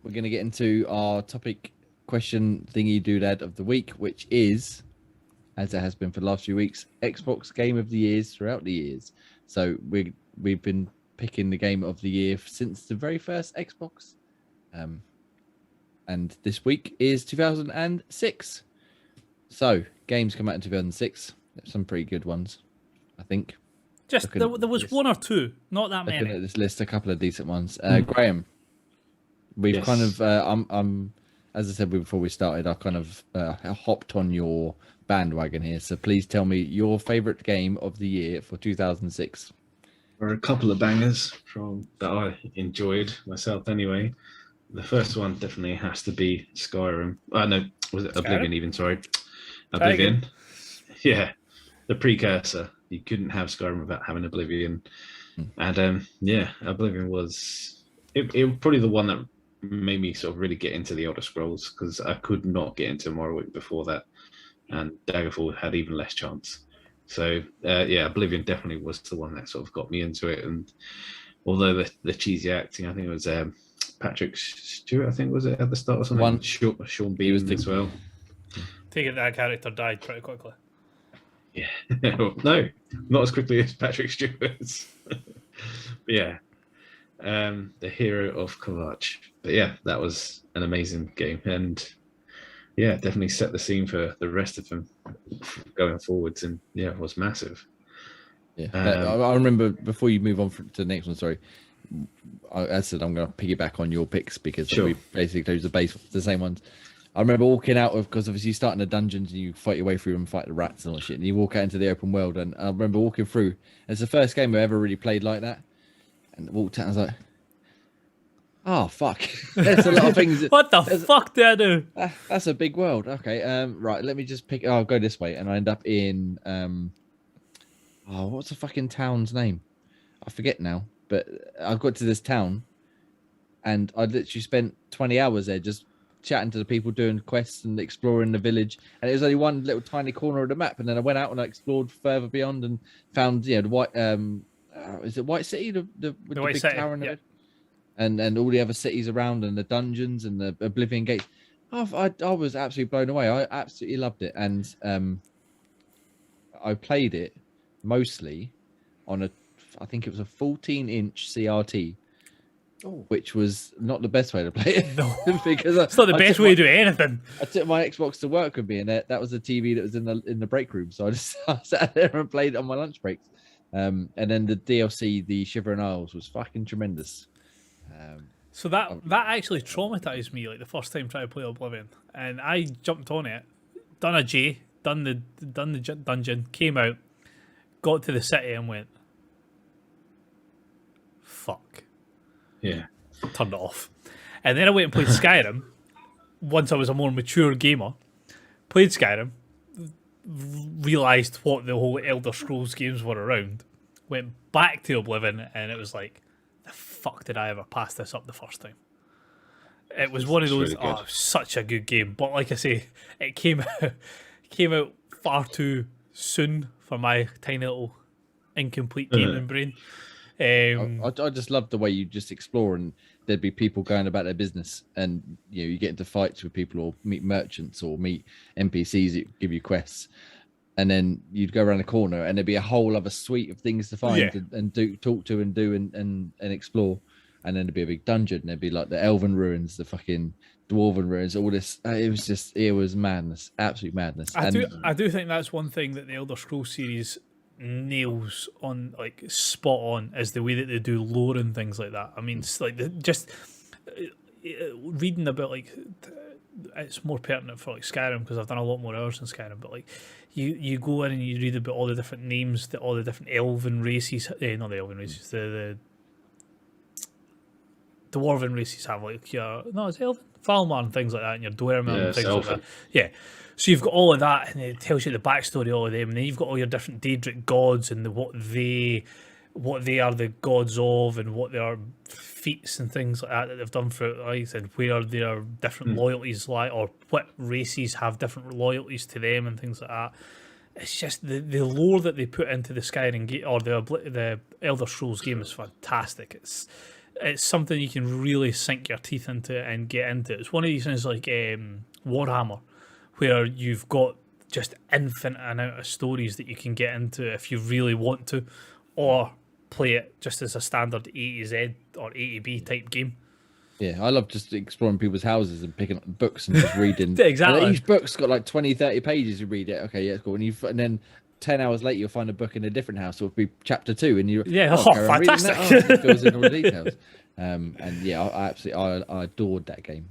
we're going to get into our topic question thingy doodad of the week, which is, as it has been for the last few weeks, Xbox Game of the Years throughout the years. So we've been picking the Game of the Year since the very first Xbox, and this week is 2006. So games come out in 2006. Some pretty good ones, I think. Just there was one or two, not that many. Looking at this list, a couple of decent ones. Graham, we've kind of I'm as I said before we started, I kind of hopped on your bandwagon here. So please tell me your favorite game of the year for 2006. There are a couple of bangers from that I enjoyed myself anyway. The first one definitely has to be Skyrim. No, was it Oblivion even? Sorry. Oblivion. Yeah. The precursor. You couldn't have Skyrim without having Oblivion. And Oblivion was it probably the one that made me sort of really get into the Elder Scrolls, because I could not get into Morrowind before that, and Daggerfall had even less chance. So Oblivion definitely was the one that sort of got me into it. And although the cheesy acting, I think it was Patrick Stewart, I think was it at the start or something. Sean Bean as well. Take it that character died pretty quickly. Yeah, no, not as quickly as Patrick Stewart's. The hero of Kovac. But yeah, that was an amazing game, and yeah, definitely set the scene for the rest of them going forwards, and yeah, it was massive. Yeah, I remember before you move on to the next one. Sorry, as I said, I'm going to piggyback on your picks because we basically chose the same ones. I remember walking out of, because obviously you start in the dungeons and you fight your way through and fight the rats and all that shit, and you walk out into the open world. And I remember walking through, and it's the first game I ever really played like that. And walked out, and I was like, oh fuck, there's a lot of things. What the fuck did I do? That's a big world. Okay, right, let me just pick. I'll go this way, and I end up in what's the fucking town's name? I forget now. But I got to this town, and I literally spent 20 hours there just chatting to the people doing quests and exploring the village. And it was only one little tiny corner of the map. And then I went out and I explored further beyond and found, the white. Is it White City? The White big City, tower in the and all the other cities around and the dungeons and the Oblivion Gates. I was absolutely blown away. I absolutely loved it, and I played it mostly on I think it was a 14-inch CRT, which was not the best way to play it. No, because it's not the best way to do anything. I took my Xbox to work with me, and that was the TV that was in the break room. So I sat there and played it on my lunch breaks. And then the DLC, the Shivering Isles, was fucking tremendous. So that actually traumatized me, like the first time trying to play Oblivion, and I jumped on it, done the dungeon, came out, got to the city, and went, fuck. Yeah. Turned it off. And then I went and played Skyrim once I was a more mature gamer. Played Skyrim, realised what the whole Elder Scrolls games were around, went back to Oblivion, and it was like, the fuck did I ever pass this up the first time? It was one of those, really such a good game. But like I say, it came out far too soon for my tiny little incomplete gaming brain. I just loved the way you just explore, and there'd be people going about their business, and you get into fights with people or meet merchants or meet NPCs that give you quests, and then you'd go around the corner and there'd be a whole other suite of things to find and talk to and explore, and then there'd be a big dungeon, and there'd be like the elven ruins, the fucking dwarven ruins, all this. It was madness, absolute madness. I do think that's one thing that the Elder Scrolls series nails on, like spot on, is the way that they do lore and things like that. I mean, it's like just reading about, like, it's more pertinent for like Skyrim because I've done a lot more hours in Skyrim, but like you go in and you read about all the different names that all the different elven races, not the elven races, the dwarven races have, like it's elven, Falmar and things like that, and your Dwemer and things like that. Yeah. So you've got all of that, and it tells you the backstory of all of them, and then you've got all your different Daedric gods and what they are the gods of, and what their feats and things like that they've done throughout life, and where their different loyalties lie, or what races have different loyalties to them and things like that. It's just the lore that they put into the Skyrim game, or the Elder Scrolls game, is fantastic. it's something you can really sink your teeth into and get into. It's one of these things like Warhammer, where you've got just infinite amount of stories that you can get into if you really want to, or play it just as a standard A to Z or A to B type game. Yeah, I love just exploring people's houses and picking up books and just reading. Exactly. And each book's got like 20, 30 pages. You read it. Okay, yeah, it's cool. And then 10 hours later, you'll find a book in a different house. So it'll be chapter 2, and you fantastic. It fills in all the details. And yeah, I absolutely I adored that game.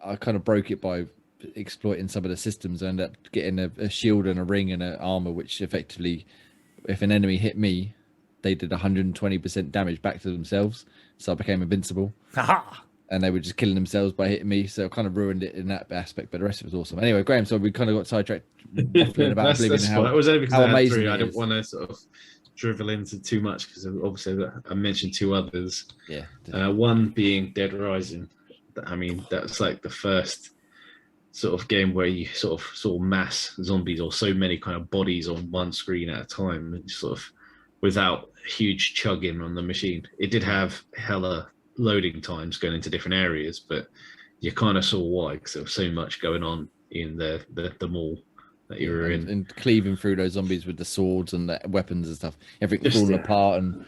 I kind of broke it by exploiting some of the systems. I ended up getting a shield and a ring and an armor, which effectively, if an enemy hit me, they did 120% damage back to themselves. So I became invincible. Aha! And they were just killing themselves by hitting me. So I kind of ruined it in that aspect, but the rest of it was awesome. Anyway, Graham, so we kind of got sidetracked about Oblivion. It was only because I had three. I didn't want to sort of drivel into too much because obviously I mentioned two others. Yeah. One being Dead Rising. I mean, that's like the first sort of game where you sort of saw mass zombies or so many kind of bodies on one screen at a time, and sort of without huge chugging on the machine. It did have hella loading times going into different areas, but you kind of saw why, because there was so much going on in the mall that you were in, and cleaving through those zombies with the swords and the weapons and stuff, everything falling apart, and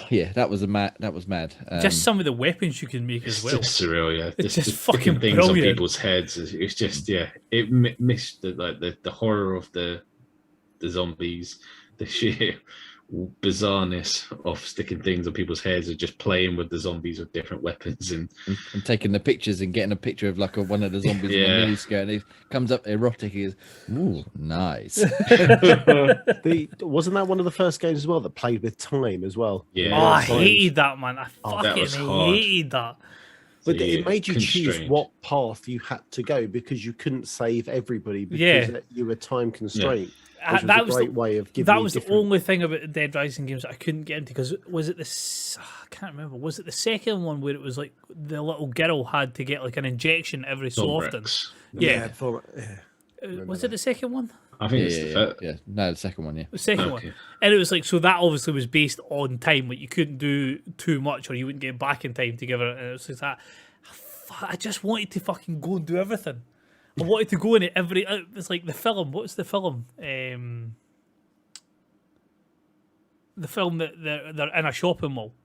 yeah, that was mad. Just some of the weapons you can make as well. Just surreal, yeah. It's just fucking things brilliant. on people's heads. It's just it missed the horror of the zombies, the sheer bizarreness of sticking things on people's heads, or just playing with the zombies with different weapons and taking the pictures and getting a picture of like one of the zombies in the miniskirt, and it comes up erotic. He goes, "Ooh, nice." Wasn't that one of the first games as well that played with time as well? Yeah, I hated that, man. I fucking hated that. But it made you choose what path you had to go because you couldn't save everybody because you were time constrained. That was a great way of giving. That was the only thing about the Dead Rising games that I couldn't get into, because was it I can't remember. Was it the second one where it was like the little girl had to get like an injection every so often? Yeah. Was it the second one? I think it's the first. Yeah, no, the second one. Yeah, the second one. And it was like, so that obviously was based on time. Like you couldn't do too much, or you wouldn't get back in time to give her. And it was like that. I just wanted to fucking go and do everything. I wanted to go in it every. It's like the film. What's the film? The film that they're in a shopping mall.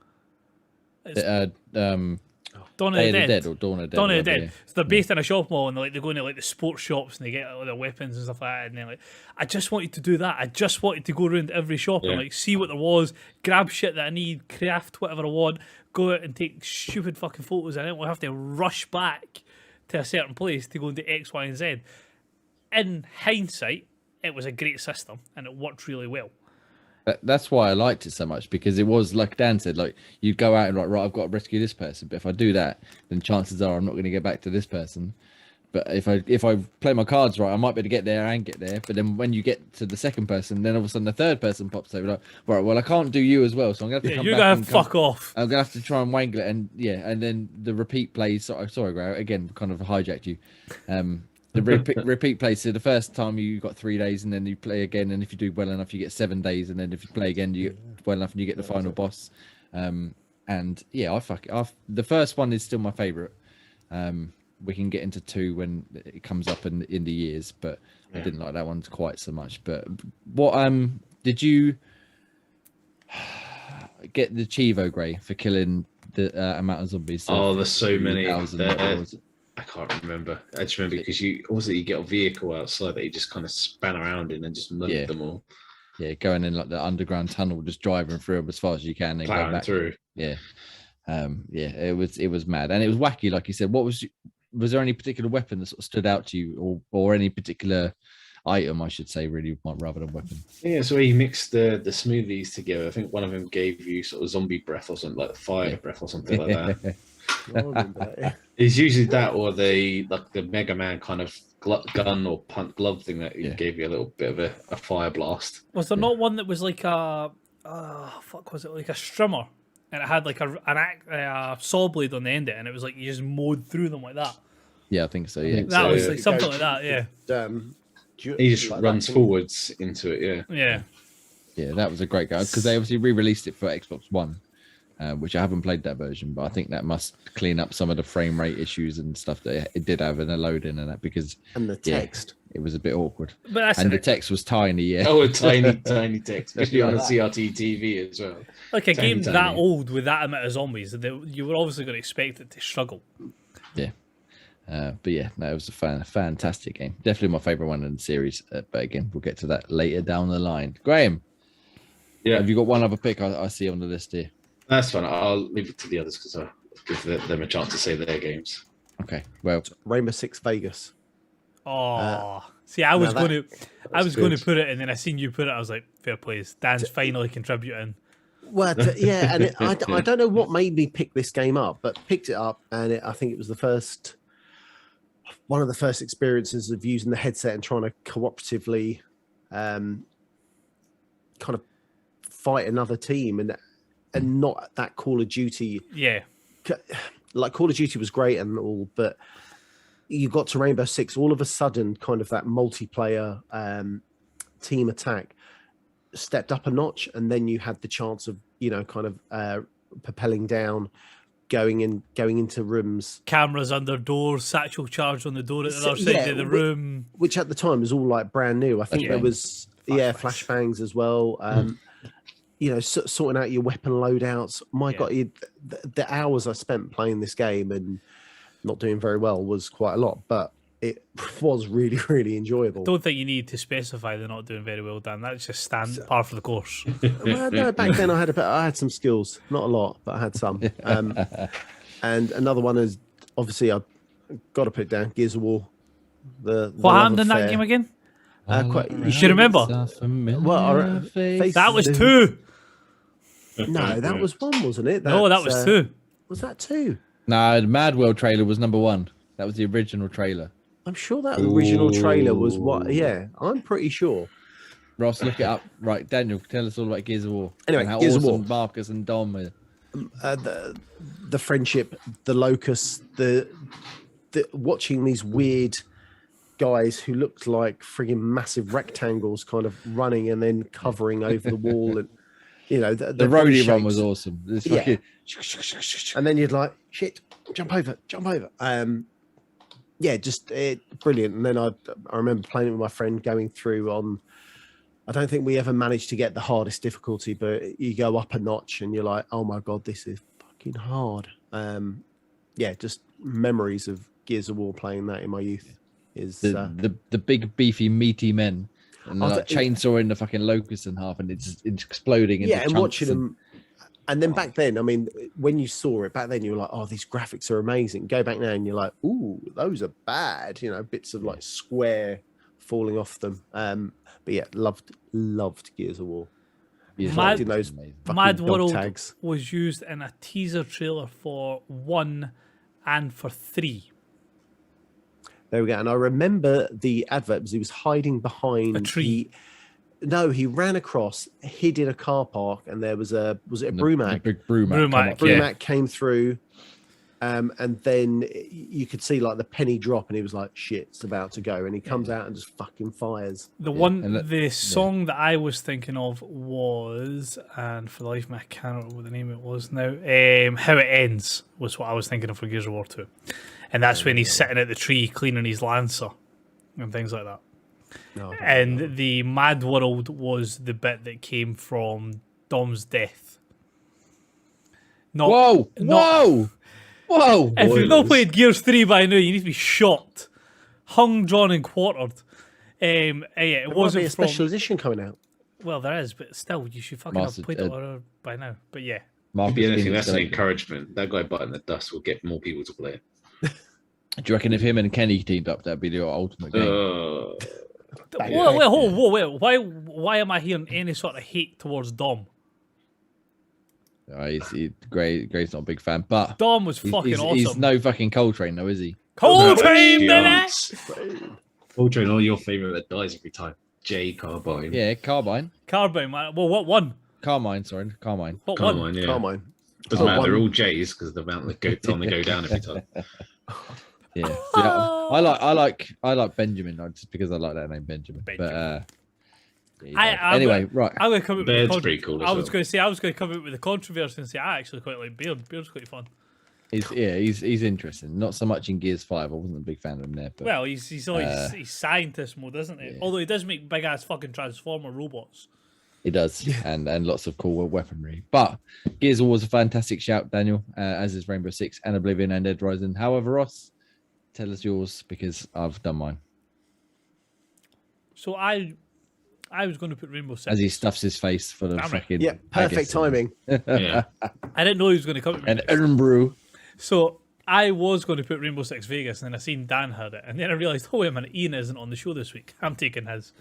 Dawn of the Dead. Or Dawn of the Dead. Dawn of the Dead. So they're based in a shopping mall, and they go into like the sports shops and they get all their weapons and stuff like that. And then I just wanted to do that. I just wanted to go around every shop and like see what there was, grab shit that I need, craft whatever I want, go out and take stupid fucking photos, and then we'll have to rush back to a certain place to go and do X, Y, and Z. In hindsight, it was a great system and it worked really well. That's why I liked it so much, because it was like Dan said, like you'd go out and like, right, I've got to rescue this person, but if I do that, then chances are I'm not going to get back to this person. But if I play my cards right, I might be able to get there and get there. But then when you get to the second person, then all of a sudden the third person pops over, like, right, well I can't do you as well, so I'm gonna have to come you're back. You're gonna fuck off. I'm gonna have to try and wangle it, and and then the repeat plays. Sorry, Graham, again, kind of hijacked you. The repeat plays. So the first time you got 3 days, and then you play again, and if you do well enough, you get 7 days, and then if you play again, you get well enough, and you get the final boss. And yeah, the first one is still my favorite. We can get into 2 when it comes up in the years, but I didn't like that one quite so much. But what did you get the Chivo, Gray, for killing the amount of zombies? Oh, there's so many. I can't remember. I just remember because you get a vehicle outside that you just kind of span around in and just murder them all. Yeah, going in like the underground tunnel, just driving through them as fast as you can, and plowing go back through. Yeah, it was mad, and it was wacky, like you said. Was there any particular weapon that sort of stood out to you, or any particular item, I should say, really, rather than weapon? Yeah, so you mixed the smoothies together. I think one of them gave you sort of zombie breath or something, like fire breath or something like that. It's usually that, or the Mega Man kind of gun or punt glove thing that gave you a little bit of a fire blast. Was there not one that was like was it like a strimmer, and it had like a saw blade on the end of it, and it was like you just mowed through them like that? Yeah, I think so. Yeah, that was like something like that. Yeah. He just runs forwards into it. Yeah. Yeah, that was a great game, because they obviously re-released it for Xbox One. which I haven't played that version, but I think that must clean up some of the frame rate issues and stuff that it did have in the loading and that, because the text. It was a bit awkward. But the text was tiny, yeah. Oh, a tiny text, especially on a CRT TV as well. Like a game that old with that amount of zombies, you were obviously going to expect it to struggle. Yeah. But yeah, no, it was a fantastic game. Definitely my favourite one in the series. But again, we'll get to that later down the line. Graham, have you got one other pick I see on the list here? That's fine. I'll leave it to the others because I'll give them a chance to say their games. Okay, well, Rainbow Six Vegas. Oh, see, I was going to put it, and then I seen you put it. I was like, fair plays. Dan's finally contributing. Well, yeah, and I don't know what made me pick this game up, but picked it up, and I think it was one of the first experiences of using the headset and trying to cooperatively kind of fight another team, and not that Call of Duty. Yeah, like Call of Duty was great and all, but you got to Rainbow Six, all of a sudden, kind of that multiplayer team attack stepped up a notch, and then you had the chance of kind of propelling down, going into rooms, cameras under doors, satchel charge on the door at the other side of the room, which at the time was all like brand new. I think there was flashbangs as well. Sorting out your weapon loadouts. My God, the hours I spent playing this game and not doing very well was quite a lot, but it was really, really enjoyable. Don't think you need to specify they're not doing very well, Dan. That's just par for the course. Well, no, back then I had some skills, not a lot, but I had some. And another one is obviously I've got to put down Gears of War. What happened in that game again? You should remember. Well, that was 2. No, that was 1, wasn't it? No, that was 2. Was that 2? No, the Mad World trailer was number 1. That was the original trailer. I'm sure that original trailer was what? Yeah, I'm pretty sure. Ross, look it up. Right, Daniel, tell us all about Gears of War. Anyway, how Gears awesome of War. Marcus and Dom are. The friendship, the locust, the watching these weird guys who looked like frigging massive rectangles, kind of running and then covering over the wall, and the roadie run was awesome. Yeah. And then you'd like, shit, jump over. Just brilliant. And then I remember playing it with my friend, going through on, I don't think we ever managed to get the hardest difficulty, but you go up a notch and you're like, oh my God, this is fucking hard. Just memories of Gears of War playing that in my youth. Is the big beefy meaty men and like chainsawing the fucking locusts in half and it's exploding into and watching them. And then back then, I mean, when you saw it back then, you were like, oh, these graphics are amazing. Go back now and you're like, ooh, those are bad. Bits of like square falling off them. But yeah, loved Gears of War. Mad World tags was used in a teaser trailer for 1 and for 3. There we go. And I remember the advert because he was hiding behind a tree. He ran across, hid in a car park, and there was a Brumac? A big Brumac. Brumac came through, and then you could see like the penny drop, and he was like, "Shit, it's about to go," and he comes out and just fucking fires. The song that I was thinking of was, and for the life of me, I can't remember what the name it was now. How It Ends was what I was thinking of for Gears of War 2, and that's when he's sitting at the tree cleaning his Lancer and things like that. No, and the Mad World was the bit that came from Dom's death. Whoa! If you've not played Gears 3 by now, you need to be shot, hung, drawn, and quartered. It wasn't a special edition coming out. Well, there is, but still, you should fucking have played it by now. But yeah, that's an encouragement. That guy biting the dust will get more people to play it. Do you reckon if him and Kenny teamed up, that'd be the ultimate game? Wait, why am I hearing any sort of hate towards Dom? Gray's not a big fan, but Dom was fucking awesome. He's no fucking Coltrane though, is he? Coltrane, baby! Coltrane, all your favourite that dies every time. J Carbine. Yeah, Carbine, man. Well, what one? Carmine, sorry. Carmine. What Carmine, one? yeah. Carmine. Doesn't matter, they're all J's because the amount that go down every time. Yeah. I like Benjamin just because I like that name Benjamin. But Anyway, right. I'm going to come up Baird's pretty cool. I was going to come up with the controversy and say I actually quite like Baird. Baird's quite fun. He's interesting. Not so much in Gears 5. I wasn't a big fan of him there. But, well, he's scientist mode, isn't he? Yeah. Although he does make big ass fucking transformer robots. He does, and lots of cool weaponry. But Gears was a fantastic shout, Daniel, as is Rainbow Six and Oblivion and Dead Rising. However, Ross, tell us yours because I've done mine. So I was going to put Rainbow Six. As he stuffs his face for the fucking... Yeah, perfect timing. Yeah. I didn't know he was going to come. And Edinburgh. So I was going to put Rainbow Six Vegas, and then I seen Dan had it, and then I realised, oh wait a minute, Ian isn't on the show this week. I'm taking his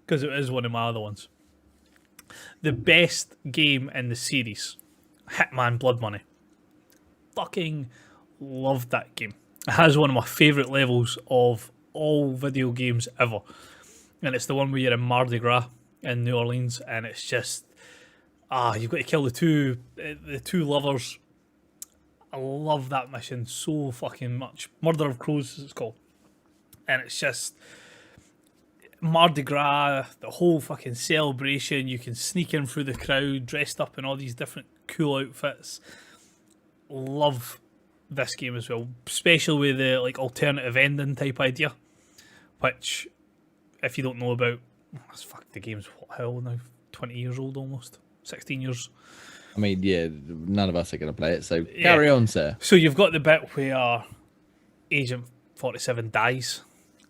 because it is one of my other ones. The best game in the series, Hitman Blood Money. Fucking loved that game. It has one of my favourite levels of all video games ever. And it's the one where you're in Mardi Gras in New Orleans, and it's just you've got to kill the two lovers. I love that mission so fucking much. Murder of Crows it's called. And it's just Mardi Gras, the whole fucking celebration. You can sneak in through the crowd dressed up in all these different cool outfits. Love this game as well, especially with the like alternative ending type idea, which if you don't know about, the game's how old now? 20 years old almost, 16 years. I mean, yeah, none of us are going to play it, so carry on, sir. So you've got the bit where Agent 47 dies.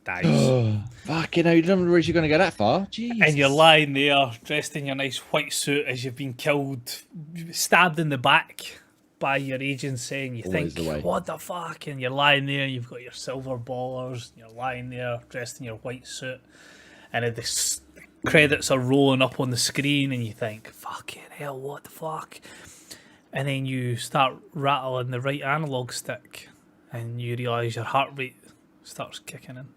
Fucking hell, you don't realize you're going to go that far? Jeez. And you're lying there, dressed in your nice white suit as you've been killed, stabbed in the back by your agent saying, you Always think, what the fuck? And you're lying there, you've got your silver ballers, you're lying there, dressed in your white suit, and the credits are rolling up on the screen, and you think, fucking hell, what the fuck? And then you start rattling the right analog stick, and you realise your heart rate starts kicking in.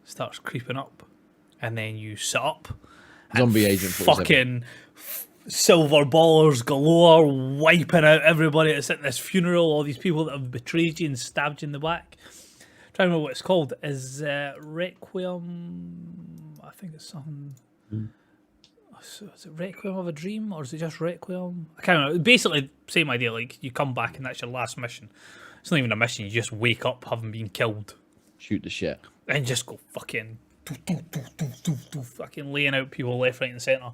Starts creeping up, and then you sit up. Zombie Agent 47. Fucking silver ballers galore, wiping out everybody that's at this funeral. All these people that have betrayed you and stabbed you in the back. Trying to remember what it's called. Is Requiem? I think it's something. So is it Requiem of a Dream, or is it just Requiem? I can't remember. Basically, same idea. Like you come back and that's your last mission. It's not even a mission. You just wake up having been killed. Shoot the shit. And just go fucking fucking laying out people left, right, and centre.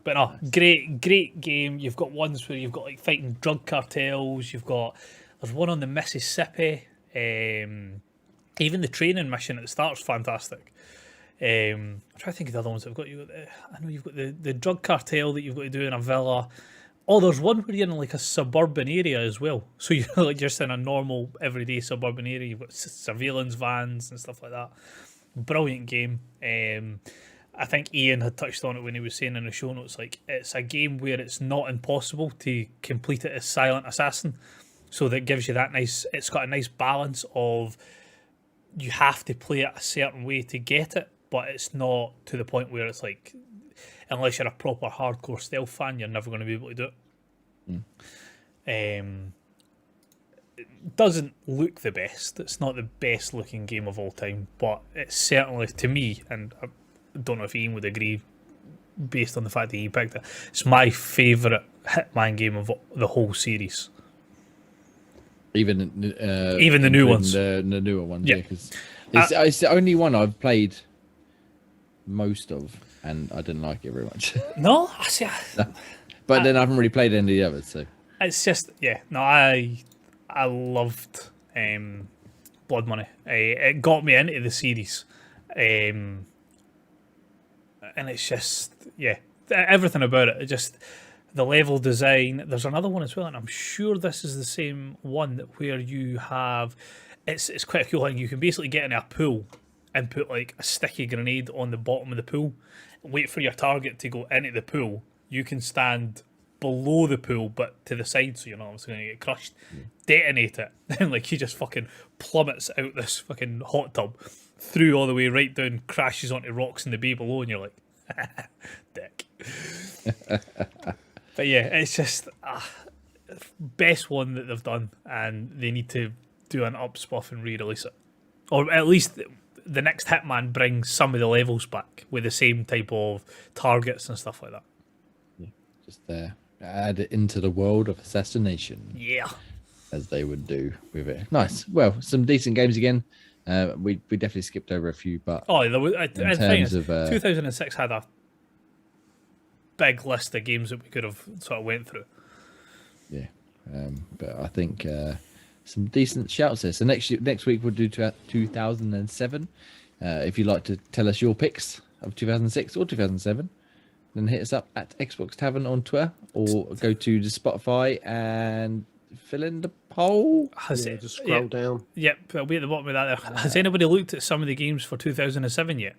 But no, great game. You've got ones where you've got like fighting drug cartels. There's one on the Mississippi. Even the training mission at the start's fantastic. I'm trying to think of the other ones that I've got. I know you've got the drug cartel that you've got to do in a villa. Oh, there's one where you're in like a suburban area as well. So you're like just in a normal everyday suburban area. You've got surveillance vans and stuff like that. Brilliant game. I think Ian had touched on it when he was saying in the show notes, like it's a game where it's not impossible to complete it as Silent Assassin. So that gives you that nice, it's got a nice balance of you have to play it a certain way to get it, but it's not to the point where it's like, unless you're a proper hardcore stealth fan, you're never going to be able to do it. It doesn't look the best. It's not the best looking game of all time, but it's certainly, to me, and I don't know if Ian would agree based on the fact that he picked it, it's my favourite Hitman game of the whole series. Even the new ones. The newer ones, yeah. Because it's the only one I've played most of, and I didn't like it very much. No? I see. But then I haven't really played any of the others, so. It's just, I loved Blood Money. It got me into the series. And it's just, everything about it. The level design. There's another one as well, and I'm sure this is the same one where you have, it's quite a cool thing. You can basically get in a pool and put like a sticky grenade on the bottom of the pool, wait for your target to go into the pool. You can stand below the pool but to the side, so you're not obviously going to get crushed. Detonate it, and like he just fucking plummets out this fucking hot tub, through all the way right down, crashes onto rocks in the bay below, and you're like, dick. But yeah, it's just best one that they've done, and they need to do an upspuff and re-release it, or at least the next Hitman brings some of the levels back with the same type of targets and stuff like that. Just add it into the world of assassination. Yeah. As they would do with it. Nice. Well, some decent games again. We definitely skipped over a few, but there was, in terms of 2006 had a big list of games that we could have sort of went through. Yeah, but I think some decent shouts there. So next week we'll do 2007. If you'd like to tell us your picks of 2006 or 2007, then hit us up at Xbox Tavern on Twitter, or go to the Spotify and fill in the poll. Just scroll down. Yep, I'll be at the bottom of that there. Has anybody looked at some of the games for 2007 yet?